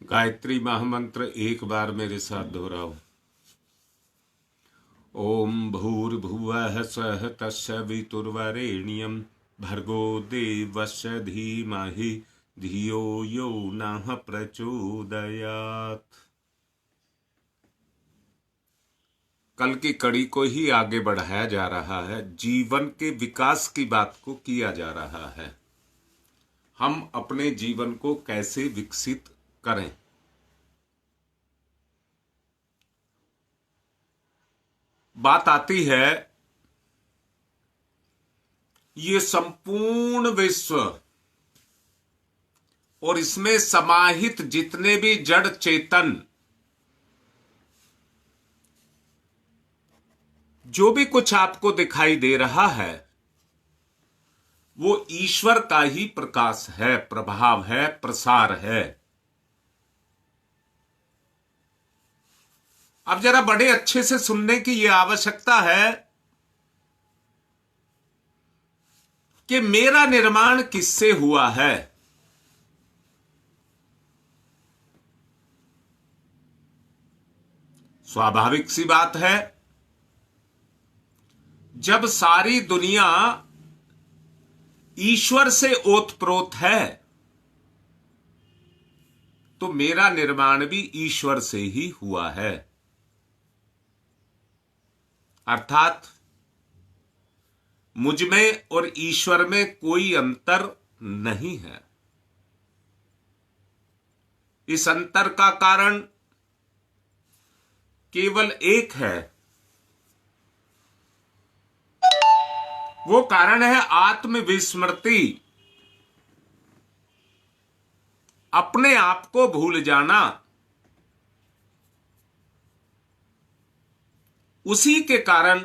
गायत्री महामंत्र एक बार मेरे साथ दोहराओ। ओम भूर्भुवः स्वः तस्य वितुर्वरेण्यं भर्गो देवस्य धीमहि धियो यो नः प्रचोदयात्। कल की कड़ी को ही आगे बढ़ाया जा रहा है। जीवन के विकास की बात को किया जा रहा है। हम अपने जीवन को कैसे विकसित करें। बात आती है ये संपूर्ण विश्व और इसमें समाहित जितने भी जड़ चेतन, जो भी कुछ आपको दिखाई दे रहा है वो ईश्वर का ही प्रकाश है, प्रभाव है, प्रसार है। अब जरा बड़े अच्छे से सुनने की यह आवश्यकता है कि मेरा निर्माण किससे हुआ है। स्वाभाविक सी बात है, जब सारी दुनिया ईश्वर से ओतप्रोत है तो मेरा निर्माण भी ईश्वर से ही हुआ है। अर्थात मुझ में और ईश्वर में कोई अंतर नहीं है। इस अंतर का कारण केवल एक है। वो कारण है आत्मविस्मृति, अपने आप को भूल जाना। उसी के कारण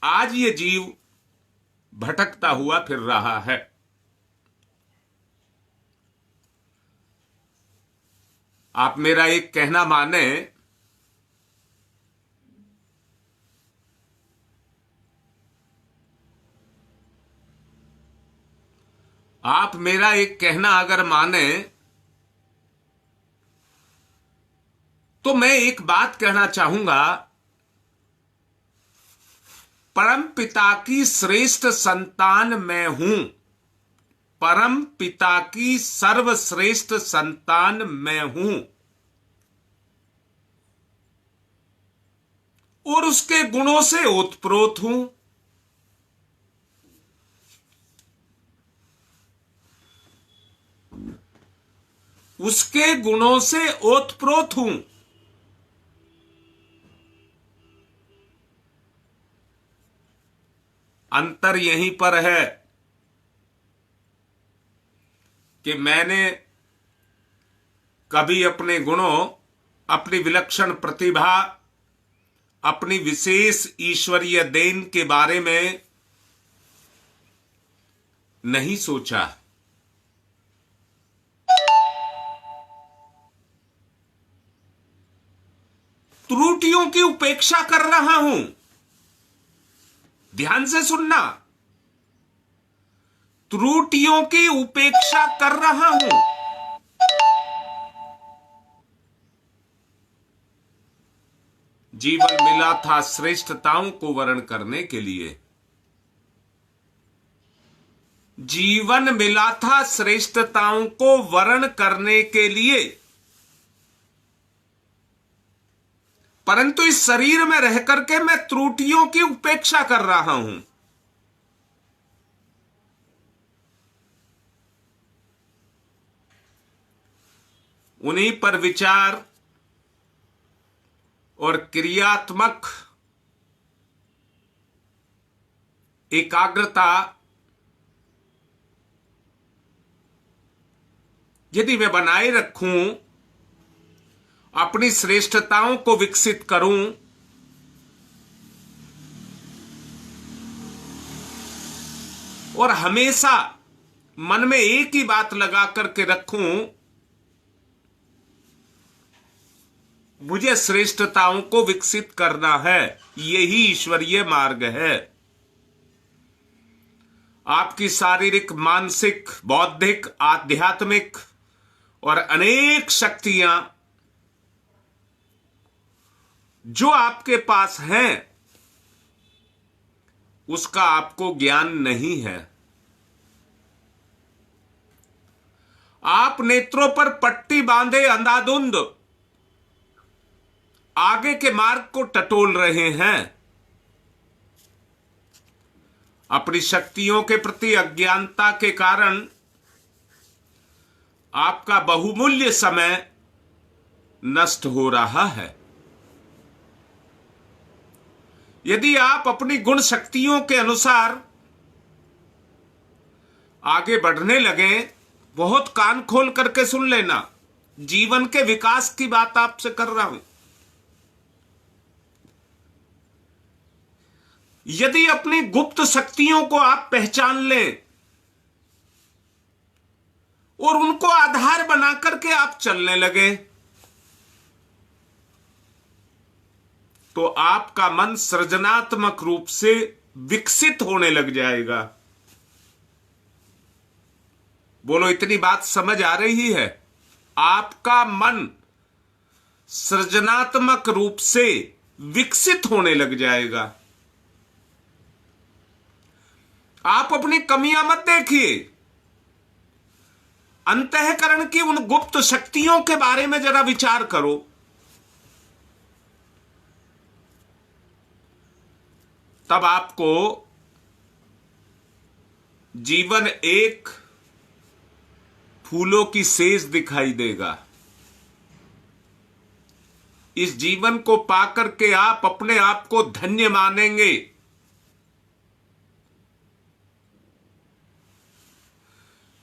आज ये जीव भटकता हुआ फिर रहा है। आप मेरा एक कहना माने, आप मेरा एक कहना अगर माने तो मैं एक बात कहना चाहूंगा। परम पिता की श्रेष्ठ संतान मैं हूं। परम पिता की सर्वश्रेष्ठ संतान मैं हूं और उसके गुणों से ओतप्रोत हूं। उसके गुणों से ओतप्रोत हूं। अंतर यहीं पर है कि मैंने कभी अपने गुणों, अपनी विलक्षण प्रतिभा, अपनी विशेष ईश्वरीय देन के बारे में नहीं सोचा। त्रुटियों की उपेक्षा कर रहा हूं। ध्यान से सुनना, त्रुटियों की उपेक्षा कर रहा हूं। जीवन मिला था श्रेष्ठताओं को वर्ण करने के लिए। जीवन मिला था श्रेष्ठताओं को वर्ण करने के लिए, परंतु इस शरीर में रह करके मैं त्रुटियों की उपेक्षा कर रहा हूं। उन्हीं पर विचार और क्रियात्मक एकाग्रता यदि मैं बनाए रखूं, अपनी श्रेष्ठताओं को विकसित करूं, और हमेशा मन में एक ही बात लगा करके रखूं, मुझे श्रेष्ठताओं को विकसित करना है। यही ईश्वरीय मार्ग है। आपकी शारीरिक, मानसिक, बौद्धिक, आध्यात्मिक और अनेक शक्तियां जो आपके पास हैं, उसका आपको ज्ञान नहीं है। आप नेत्रों पर पट्टी बांधे अंधाधुंध आगे के मार्ग को टटोल रहे हैं। अपनी शक्तियों के प्रति अज्ञानता के कारण आपका बहुमूल्य समय नष्ट हो रहा है। यदि आप अपनी गुण शक्तियों के अनुसार आगे बढ़ने लगे, बहुत कान खोल करके सुन लेना, जीवन के विकास की बात आपसे कर रहा हूं। यदि अपनी गुप्त शक्तियों को आप पहचान लें और उनको आधार बना करके आप चलने लगे, तो आपका मन सृजनात्मक रूप से विकसित होने लग जाएगा। बोलो, इतनी बात समझ आ रही है? आपका मन सृजनात्मक रूप से विकसित होने लग जाएगा। आप अपनी कमियां मत देखिए, अंतःकरण की उन गुप्त शक्तियों के बारे में जरा विचार करो। तब आपको जीवन एक फूलों की सेज दिखाई देगा। इस जीवन को पाकर के आप अपने आप को धन्य मानेंगे।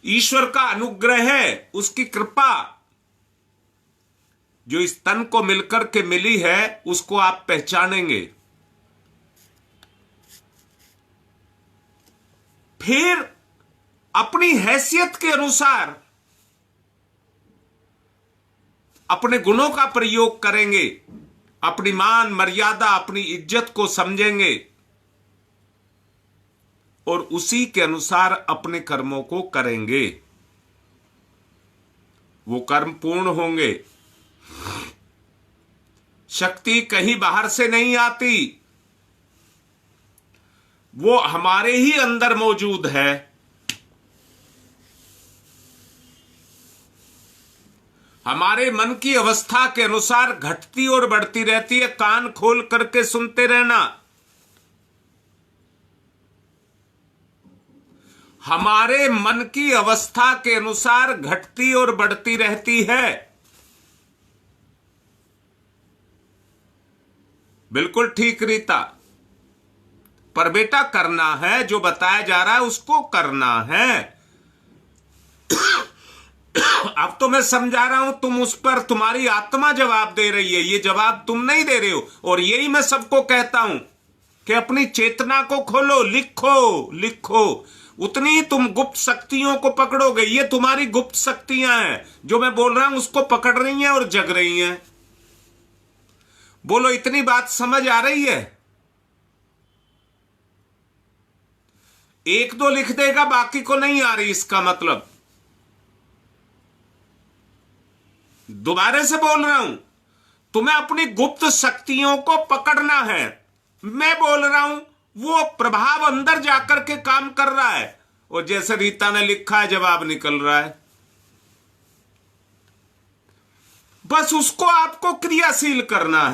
ईश्वर का अनुग्रह है, उसकी कृपा जो इस तन को मिलकर के मिली है, उसको आप पहचानेंगे। फिर अपनी हैसियत के अनुसार अपने गुणों का प्रयोग करेंगे, अपनी मान मर्यादा, अपनी इज्जत को समझेंगे और उसी के अनुसार अपने कर्मों को करेंगे। वो कर्म पूर्ण होंगे। शक्ति कहीं बाहर से नहीं आती, वो हमारे ही अंदर मौजूद है। हमारे मन की अवस्था के अनुसार घटती और बढ़ती रहती है। कान खोल करके सुनते रहना। हमारे मन की अवस्था के अनुसार घटती और बढ़ती रहती है। बिल्कुल ठीक रीता। पर बेटा करना है, जो बताया जा रहा है उसको करना है। अब तो मैं समझा रहा हूं, तुम उस पर, तुम्हारी आत्मा जवाब दे रही है, ये जवाब तुम नहीं दे रहे हो। और यही मैं सबको कहता हूं कि अपनी चेतना को खोलो, लिखो लिखो। उतनी ही तुम गुप्त शक्तियों को पकड़ोगे। ये तुम्हारी गुप्त शक्तियां हैं, जो मैं बोल रहा हूं उसको पकड़ रही हैं और जग रही हैं। बोलो, इतनी बात समझ आ रही है? एक दो लिख देगा, बाकी को नहीं आ रही, इसका मतलब। दोबारा से बोल रहा हूं, तुम्हें अपनी गुप्त शक्तियों को पकड़ना है। मैं बोल रहा हूं, वो प्रभाव अंदर जाकर के काम कर रहा है और जैसे रीता ने लिखा है जवाब निकल रहा है। बस उसको आपको क्रियाशील करना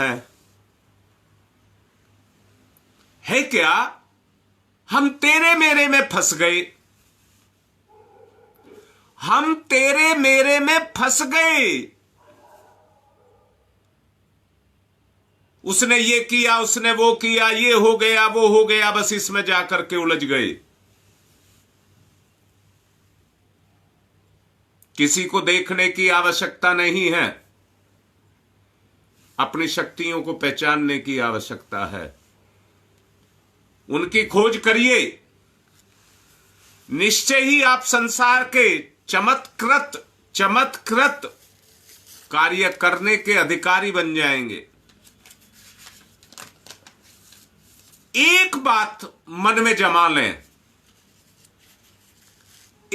है क्या? हम तेरे मेरे में फंस गए। हम तेरे मेरे में फंस गए। उसने ये किया, उसने वो किया, ये हो गया, वो हो गया, बस इसमें जाकर के उलझ गए। किसी को देखने की आवश्यकता नहीं है, अपनी शक्तियों को पहचानने की आवश्यकता है। उनकी खोज करिए, निश्चय ही आप संसार के चमत्कृत कार्य करने के अधिकारी बन जाएंगे। एक बात मन में जमा लें,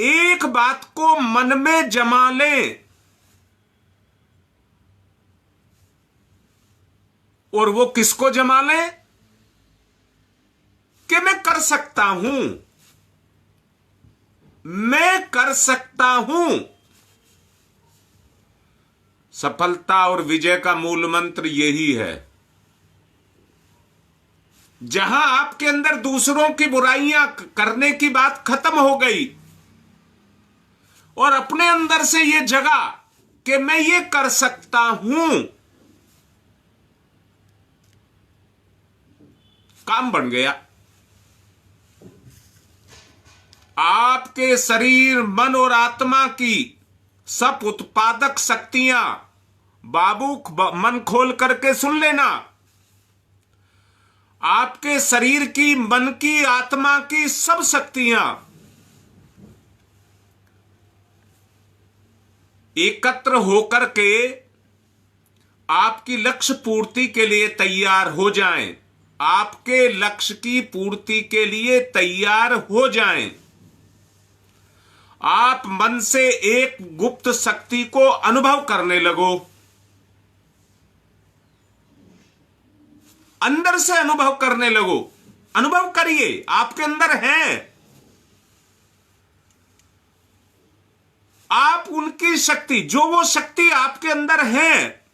एक बात को मन में जमा लें और वो किसको जमा लें कि मैं कर सकता हूं, मैं कर सकता हूं। सफलता और विजय का मूल मंत्र यही है। जहां आपके अंदर दूसरों की बुराइयां करने की बात खत्म हो गई और अपने अंदर से यह जगा कि मैं ये कर सकता हूं, काम बन गया। आपके शरीर, मन और आत्मा की सब उत्पादक शक्तियां, बाबू मन खोल करके सुन लेना, आपके शरीर की, मन की, आत्मा की सब शक्तियां एकत्र होकर के आपकी लक्ष्य पूर्ति के लिए तैयार हो जाएं, आपके लक्ष्य की पूर्ति के लिए तैयार हो जाएं। आप मन से एक गुप्त शक्ति को अनुभव करने लगो, अंदर से अनुभव करने लगो। अनुभव करिए, आपके अंदर है। आप उनकी शक्ति, जो वो शक्ति आपके अंदर है,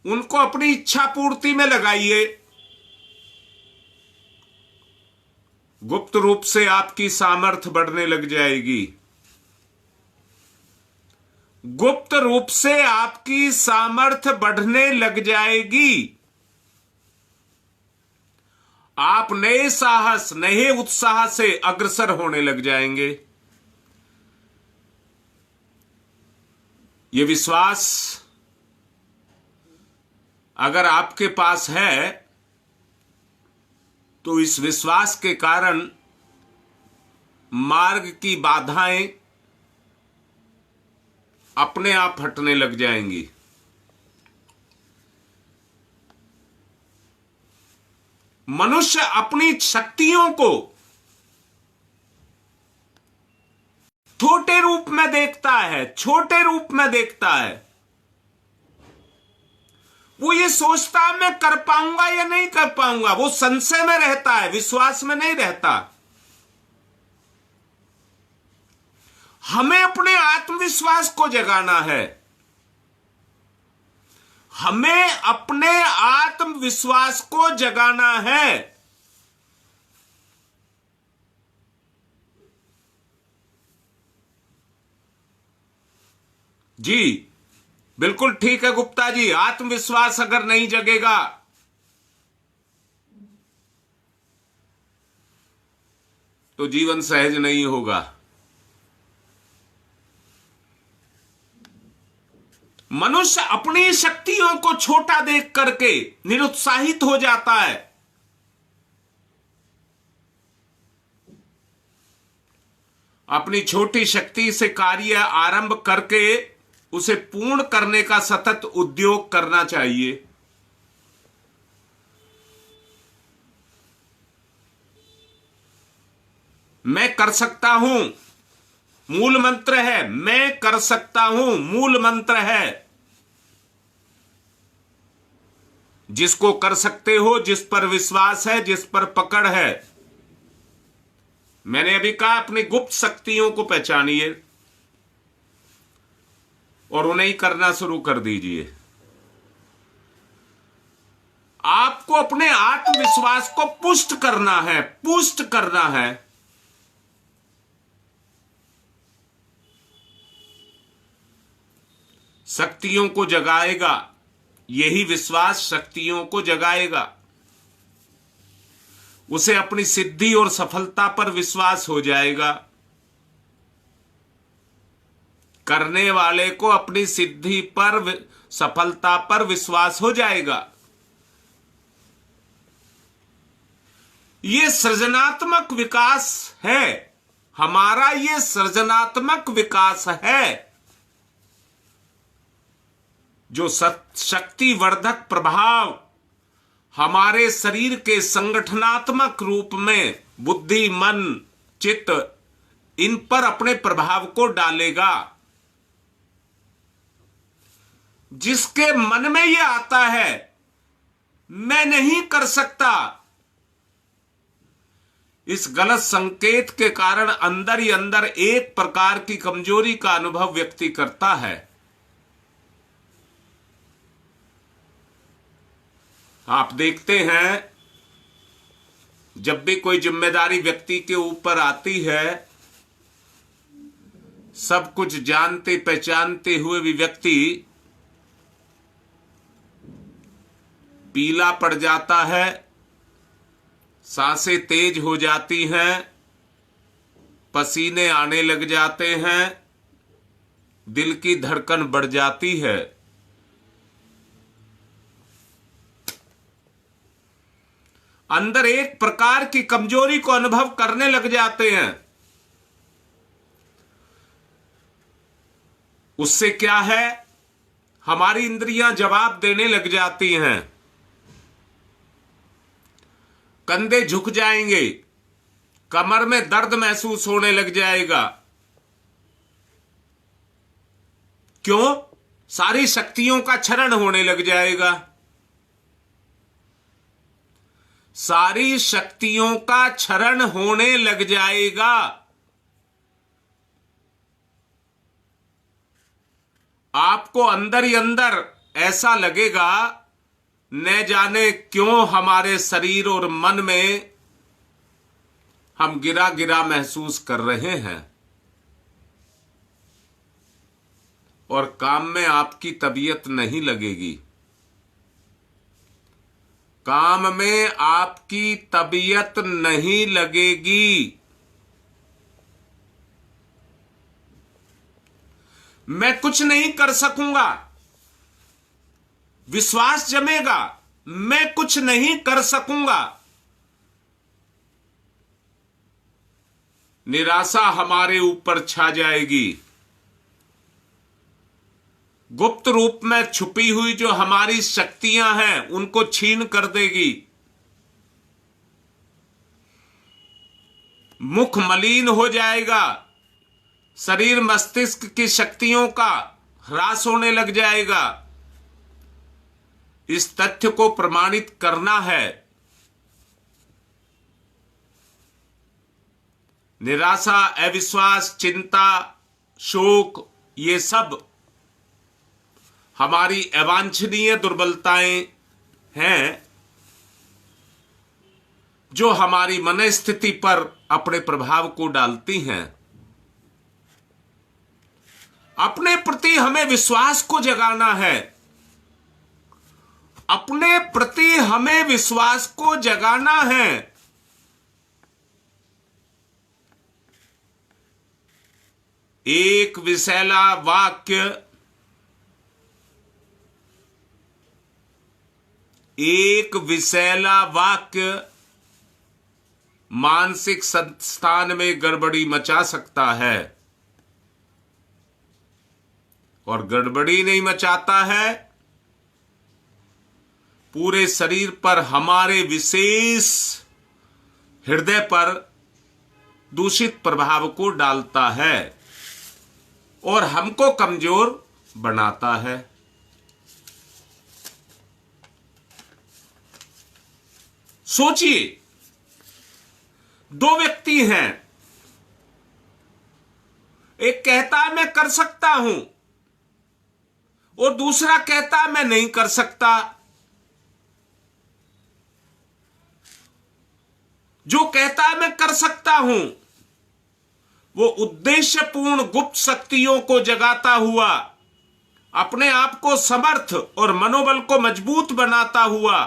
उनको अपनी इच्छा पूर्ति में लगाइए। गुप्त रूप से आपकी सामर्थ्य बढ़ने लग जाएगी। गुप्त रूप से आपकी सामर्थ्य बढ़ने लग जाएगी। आप नए साहस, नए उत्साह से अग्रसर होने लग जाएंगे। ये विश्वास अगर आपके पास है तो इस विश्वास के कारण मार्ग की बाधाएं अपने आप हटने लग जाएंगी। मनुष्य अपनी शक्तियों को छोटे रूप में देखता है, छोटे रूप में देखता है। वो ये सोचता है मैं कर पाऊंगा या नहीं कर पाऊंगा। वो संशय में रहता है, विश्वास में नहीं रहता। हमें अपने आत्मविश्वास को जगाना है। हमें अपने आत्मविश्वास को जगाना है। जी बिल्कुल ठीक है गुप्ता जी। आत्मविश्वास अगर नहीं जगेगा तो जीवन सहज नहीं होगा। मनुष्य अपनी शक्तियों को छोटा देख करके निरुत्साहित हो जाता है। अपनी छोटी शक्ति से कार्य आरंभ करके उसे पूर्ण करने का सतत उद्योग करना चाहिए। मैं कर सकता हूं, मूल मंत्र है। मैं कर सकता हूं, मूल मंत्र है। जिसको कर सकते हो, जिस पर विश्वास है, जिस पर पकड़ है। मैंने अभी कहा अपनी गुप्त शक्तियों को पहचानिए और उन्हें करना शुरू कर दीजिए। आपको अपने आत्मविश्वास को पुष्ट करना है, पुष्ट करना है। शक्तियों को जगाएगा, यही विश्वास शक्तियों को जगाएगा। उसे अपनी सिद्धि और सफलता पर विश्वास हो जाएगा। करने वाले को अपनी सिद्धि पर, सफलता पर विश्वास हो जाएगा। ये सृजनात्मक विकास है हमारा, ये सृजनात्मक विकास है जो शक्तिवर्धक प्रभाव हमारे शरीर के संगठनात्मक रूप में बुद्धि, मन, चित्त इन पर अपने प्रभाव को डालेगा। जिसके मन में यह आता है मैं नहीं कर सकता, इस गलत संकेत के कारण अंदर ही अंदर एक प्रकार की कमजोरी का अनुभव व्यक्ति करता है। आप देखते हैं जब भी कोई जिम्मेदारी व्यक्ति के ऊपर आती है, सब कुछ जानते पहचानते हुए भी व्यक्ति पीला पड़ जाता है, सांसें तेज हो जाती हैं, पसीने आने लग जाते हैं, दिल की धड़कन बढ़ जाती है। अंदर एक प्रकार की कमजोरी को अनुभव करने लग जाते हैं। उससे क्या है, हमारी इंद्रियां जवाब देने लग जाती हैं। कंधे झुक जाएंगे, कमर में दर्द महसूस होने लग जाएगा। क्यों? सारी शक्तियों का क्षरण होने लग जाएगा। सारी शक्तियों का क्षरण होने लग जाएगा। आपको अंदर ही अंदर ऐसा लगेगा न जाने क्यों हमारे शरीर और मन में हम गिरा गिरा महसूस कर रहे हैं, और काम में आपकी तबीयत नहीं लगेगी। काम में आपकी तबीयत नहीं लगेगी। मैं कुछ नहीं कर सकूंगा, विश्वास जमेगा, मैं कुछ नहीं कर सकूंगा। निराशा हमारे ऊपर छा जाएगी। गुप्त रूप में छुपी हुई जो हमारी शक्तियां हैं उनको छीन कर देगी। मुख मलिन हो जाएगा। शरीर मस्तिष्क की शक्तियों का ह्रास होने लग जाएगा। इस तथ्य को प्रमाणित करना है। निराशा, अविश्वास, चिंता, शोक, ये सब हमारी अवांछनीय दुर्बलताएं हैं जो हमारी मनस्थिति पर अपने प्रभाव को डालती हैं। अपने प्रति हमें विश्वास को जगाना है। अपने प्रति हमें विश्वास को जगाना है। एक विषैला वाक्य, एक विषैला वाक्य मानसिक संस्थान में गड़बड़ी मचा सकता है, और गड़बड़ी नहीं मचाता है, पूरे शरीर पर, हमारे विशेष हृदय पर दूषित प्रभाव को डालता है और हमको कमजोर बनाता है। सोचिए, दो व्यक्ति हैं, एक कहता है मैं कर सकता हूं और दूसरा कहता है मैं नहीं कर सकता। जो कहता है मैं कर सकता हूं, वो उद्देश्यपूर्ण गुप्त शक्तियों को जगाता हुआ, अपने आप को समर्थ और मनोबल को मजबूत बनाता हुआ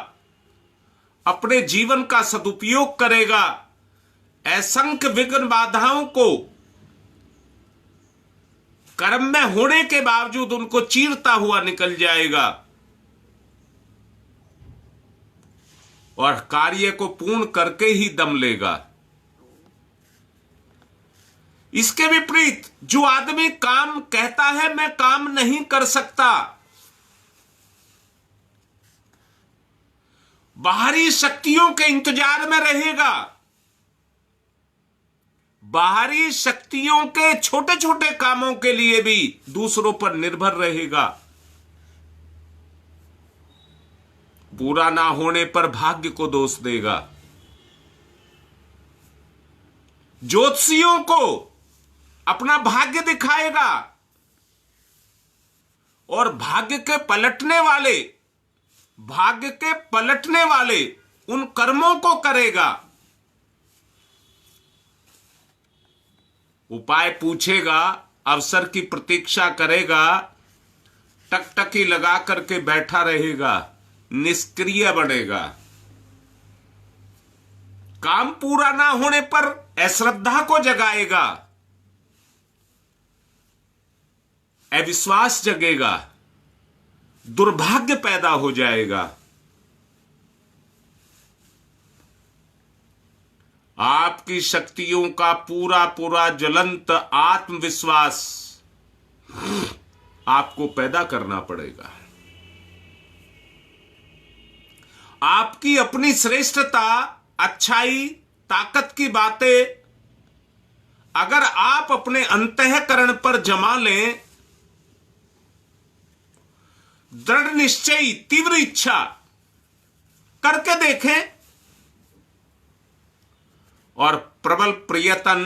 अपने जीवन का सदुपयोग करेगा। असंख्य विघ्न बाधाओं को कर्म में होने के बावजूद उनको चीरता हुआ निकल जाएगा और कार्य को पूर्ण करके ही दम लेगा। इसके विपरीत जो आदमी काम कहता है मैं काम नहीं कर सकता, बाहरी शक्तियों के इंतजार में रहेगा, बाहरी शक्तियों के छोटे छोटे कामों के लिए भी दूसरों पर निर्भर रहेगा। पूरा ना होने पर भाग्य को दोष देगा। ज्योतिषियों को अपना भाग्य दिखाएगा और भाग्य के पलटने वाले उन कर्मों को करेगा। उपाय पूछेगा, अवसर की प्रतीक्षा करेगा, टकटकी लगा करके बैठा रहेगा, निष्क्रिय बनेगा। काम पूरा ना होने पर अश्रद्धा को जगाएगा, अविश्वास जगेगा, दुर्भाग्य पैदा हो जाएगा। आपकी शक्तियों का पूरा पूरा ज्वलंत आत्मविश्वास आपको पैदा करना पड़ेगा। आपकी अपनी श्रेष्ठता, अच्छाई, ताकत की बातें अगर आप अपने अंतःकरण पर जमा लें, दृढ़ निश्चयी, तीव्र इच्छा करके देखें और प्रबल प्रयत्न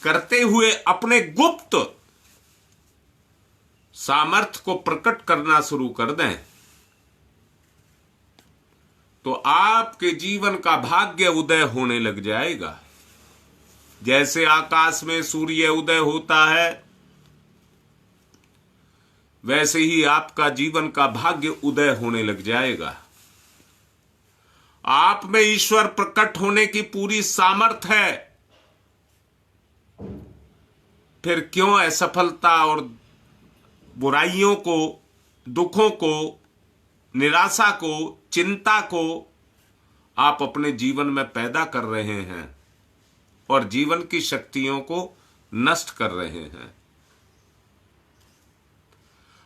करते हुए अपने गुप्त सामर्थ्य को प्रकट करना शुरू कर दें, तो आपके जीवन का भाग्य उदय होने लग जाएगा। जैसे आकाश में सूर्य उदय होता है, वैसे ही आपका जीवन का भाग्य उदय होने लग जाएगा। आप में ईश्वर प्रकट होने की पूरी सामर्थ्य है, फिर क्यों असफलता और बुराइयों को, दुखों को, निराशा को, चिंता को आप अपने जीवन में पैदा कर रहे हैं और जीवन की शक्तियों को नष्ट कर रहे हैं।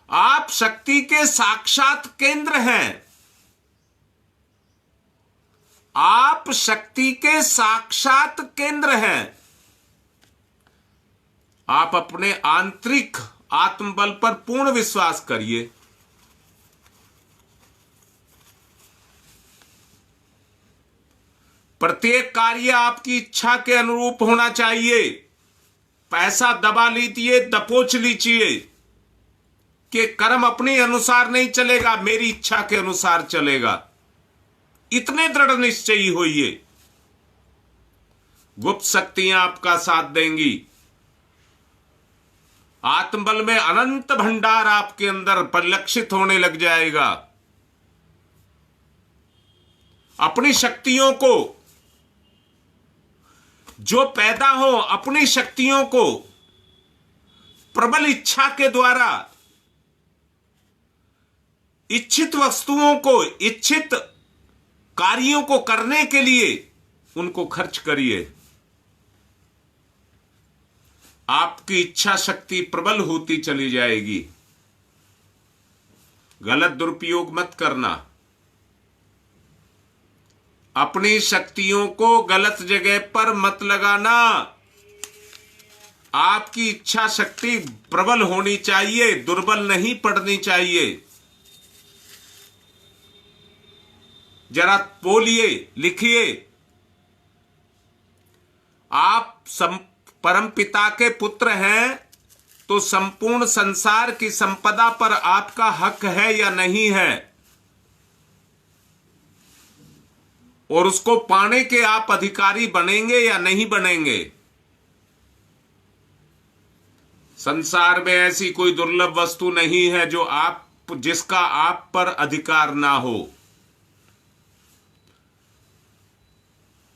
आप शक्ति के साक्षात केंद्र हैं। आप शक्ति के साक्षात केंद्र हैं। आप अपने आंतरिक आत्मबल पर पूर्ण विश्वास करिए। प्रत्येक कार्य आपकी इच्छा के अनुरूप होना चाहिए। पैसा दबा लीजिए, दबोच लीजिए कि कर्म अपने अनुसार नहीं चलेगा, मेरी इच्छा के अनुसार चलेगा। इतने दृढ़ निश्चयी होइए, गुप्त शक्तियां आपका साथ देंगी। आत्मबल में अनंत भंडार आपके अंदर परिलक्षित होने लग जाएगा। अपनी शक्तियों को जो पैदा हो, अपनी शक्तियों को प्रबल इच्छा के द्वारा इच्छित वस्तुओं को, इच्छित कार्यों को करने के लिए उनको खर्च करिए। आपकी इच्छा शक्ति प्रबल होती चली जाएगी। गलत दुरुपयोग मत करना। अपनी शक्तियों को गलत जगह पर मत लगाना। आपकी इच्छा शक्ति प्रबल होनी चाहिए, दुर्बल नहीं पड़नी चाहिए। जरा बोलिए, लिखिए। आप परम पिता के पुत्र हैं तो संपूर्ण संसार की संपदा पर आपका हक है या नहीं है, और उसको पाने के आप अधिकारी बनेंगे या नहीं बनेंगे। संसार में ऐसी कोई दुर्लभ वस्तु नहीं है जिसका आप पर अधिकार ना हो।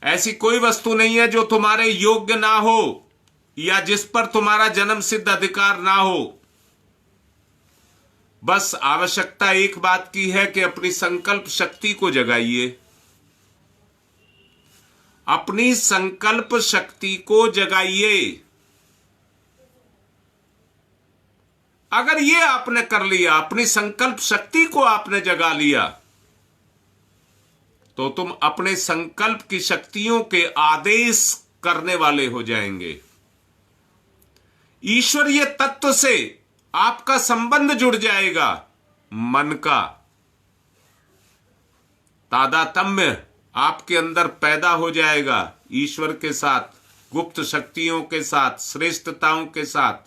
ऐसी कोई वस्तु नहीं है जो तुम्हारे योग्य ना हो या जिस पर तुम्हारा जन्म सिद्ध अधिकार ना हो। बस आवश्यकता एक बात की है कि अपनी संकल्प शक्ति को जगाइए। अपनी संकल्प शक्ति को जगाइए। अगर ये आपने कर लिया, अपनी संकल्प शक्ति को आपने जगा लिया, तो तुम अपने संकल्प की शक्तियों के आदेश करने वाले हो जाएंगे। ईश्वरीय तत्व से आपका संबंध जुड़ जाएगा। मन का तादात्म्य आपके अंदर पैदा हो जाएगा, ईश्वर के साथ, गुप्त शक्तियों के साथ, श्रेष्ठताओं के साथ,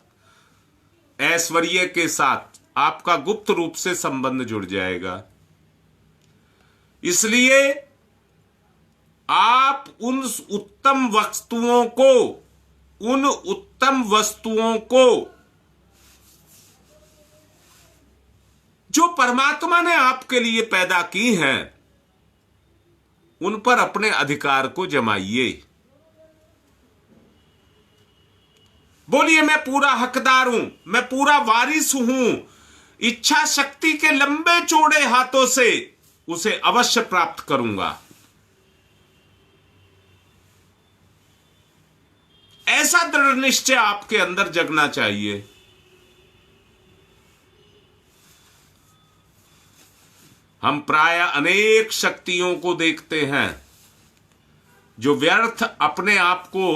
ऐश्वर्य के साथ आपका गुप्त रूप से संबंध जुड़ जाएगा। इसलिए आप उन उत्तम वस्तुओं को जो परमात्मा ने आपके लिए पैदा की हैं, उन पर अपने अधिकार को जमाइए। बोलिए, मैं पूरा हकदार हूं, मैं पूरा वारिस हूं, इच्छा शक्ति के लंबे चौड़े हाथों से उसे अवश्य प्राप्त करूंगा। ऐसा दृढ़ निश्चय आपके अंदर जगना चाहिए। हम प्राय अनेक शक्तियों को देखते हैं जो व्यर्थ अपने आप को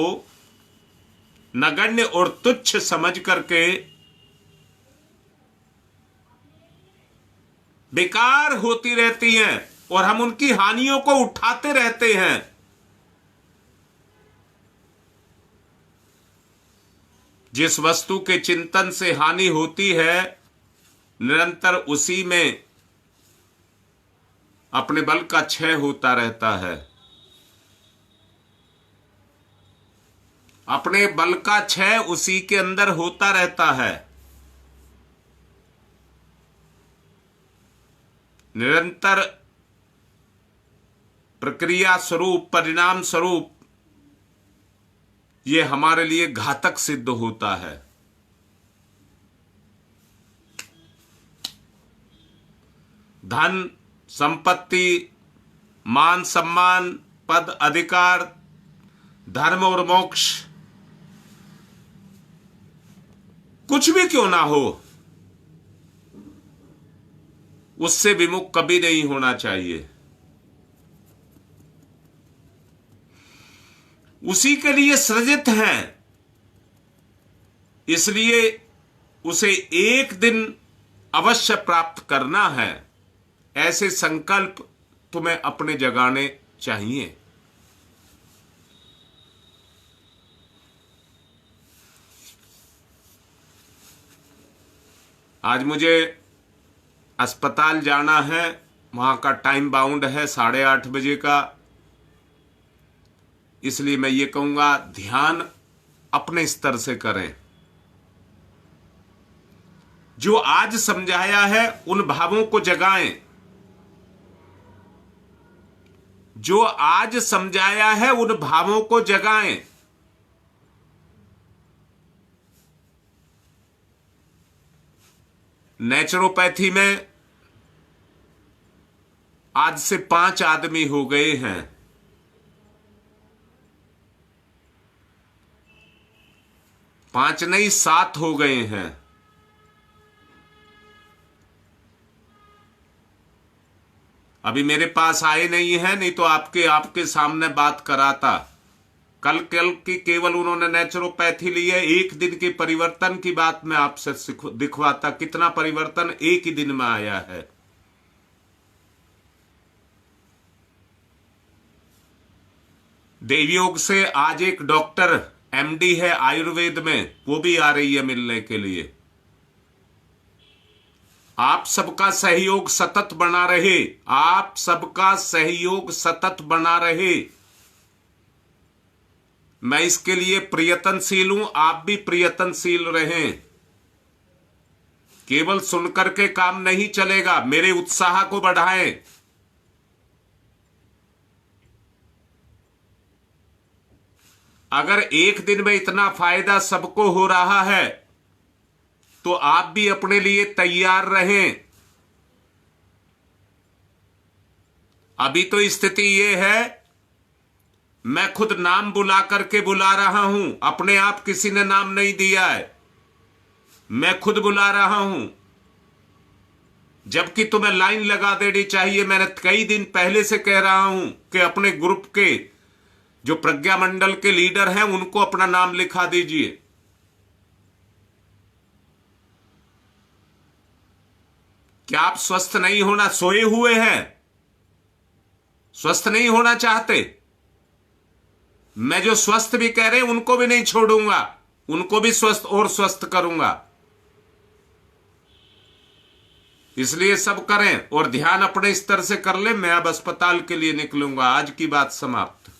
नगण्य और तुच्छ समझ करके बेकार होती रहती हैं और हम उनकी हानियों को उठाते रहते हैं। जिस वस्तु के चिंतन से हानि होती है, निरंतर उसी में अपने बल का क्षय होता रहता है। अपने बल का क्षय उसी के अंदर होता रहता है। निरंतर प्रक्रिया स्वरूप, परिणाम स्वरूप ये हमारे लिए घातक सिद्ध होता है। धन, संपत्ति, मान सम्मान, पद, अधिकार, धर्म और मोक्ष, कुछ भी क्यों ना हो, उससे विमुख कभी नहीं होना चाहिए। उसी के लिए सृजित हैं, इसलिए उसे एक दिन अवश्य प्राप्त करना है। ऐसे संकल्प तुम्हें अपने जगाने चाहिए। आज मुझे अस्पताल जाना है, वहां का टाइम बाउंड है 8:30 बजे का, इसलिए मैं ये कहूंगा ध्यान अपने स्तर से करें। जो आज समझाया है उन भावों को जगाएं। जो आज समझाया है उन भावों को जगाएं। नेचुरोपैथी में आज से 5 आदमी हो गए हैं। पांच नहीं 7 हो गए हैं। अभी मेरे पास आए नहीं है, नहीं तो आपके सामने बात कराता। कल की केवल उन्होंने नेचुरोपैथी ली है। एक दिन के परिवर्तन की बात मैं आपसे दिखवाता, कितना परिवर्तन एक ही दिन में आया है। देवयोग से आज एक डॉक्टर एमडी है आयुर्वेद में, वो भी आ रही है मिलने के लिए। आप सबका सहयोग सतत बना रहे, आप सबका सहयोग सतत बना रहे। मैं इसके लिए प्रयत्नशील हूं, आप भी प्रयत्नशील रहें। केवल सुनकर के काम नहीं चलेगा, मेरे उत्साह को बढ़ाएं। अगर एक दिन में इतना फायदा सबको हो रहा है तो आप भी अपने लिए तैयार रहें। अभी तो स्थिति यह है, मैं खुद नाम बुला करके बुला रहा हूं, अपने आप किसी ने नाम नहीं दिया है, मैं खुद बुला रहा हूं। जबकि तुम्हें लाइन लगा देनी चाहिए। मैंने कई दिन पहले से कह रहा हूं कि अपने ग्रुप के जो प्रज्ञा मंडल के लीडर हैं उनको अपना नाम लिखा दीजिए। क्या आप स्वस्थ नहीं होना, सोए हुए हैं, स्वस्थ नहीं होना चाहते? मैं जो स्वस्थ भी कह रहे हैं उनको भी नहीं छोड़ूंगा, उनको भी स्वस्थ और स्वस्थ करूंगा। इसलिए सब करें और ध्यान अपने स्तर से कर ले। मैं अब अस्पताल के लिए निकलूंगा। आज की बात समाप्त।